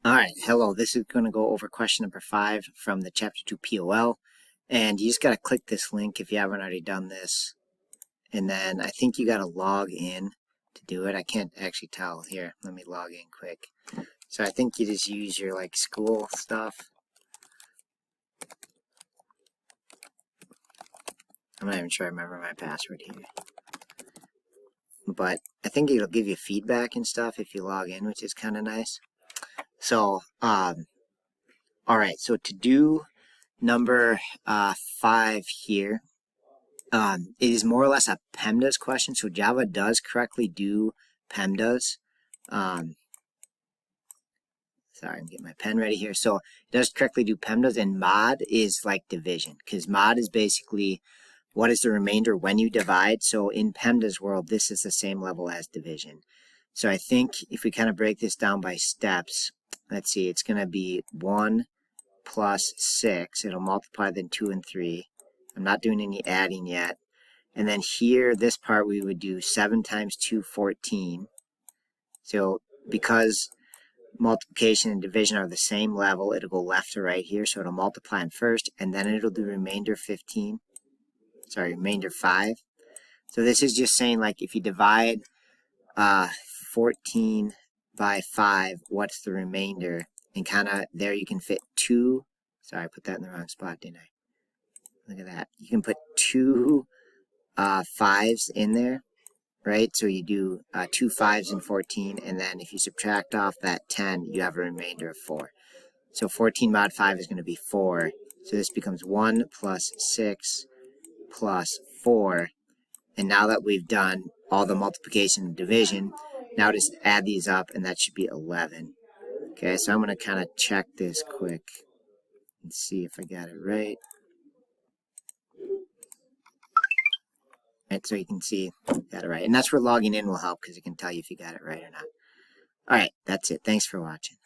Alright, hello. This is going to go over question number 5 from the Chapter 2 POL. And you just got to click this link if you haven't already done this. And then I think you got to log in to do it. I can't actually tell. Here, let me log in quick. So I think you just use your school stuff. I'm not even sure I remember my password here. But I think it'll give you feedback and stuff if you log in, which is kind of nice. So, alright, so to do number 5 here, it is more or less a PEMDAS question. So Java does correctly do PEMDAS. Sorry, I'm getting my pen ready here. So it does correctly do PEMDAS, and mod is like division, because mod is basically what is the remainder when you divide. So in PEMDAS world, this is the same level as division. So I think if we kind of break this down by steps, let's see, it's going to be 1 plus 6. It'll multiply then 2 and 3. I'm not doing any adding yet. And then here, this part, we would do 7 times 2, 14. So because multiplication and division are the same level, it'll go left to right here. So it'll multiply them first, and then it'll do remainder 15. Sorry, remainder 5. So this is just saying, like, if you divide 14 by 5, what's the remainder? And kind of there you can fit 2. Sorry, I put that in the wrong spot, didn't I? Look at that. You can put 2 5s in there, right? So you do 2 5s and 14, and then if you subtract off that 10, you have a remainder of 4. So 14 mod 5 is going to be 4. So this becomes 1 plus 6 plus 4. And now that we've done all the multiplication and division, now just add these up, and that should be 11. Okay, so I'm going to kind of check this quick and see if I got it right. Right, so you can see you got it right. And that's where logging in will help, because it can tell you if you got it right or not. All right, that's it. Thanks for watching.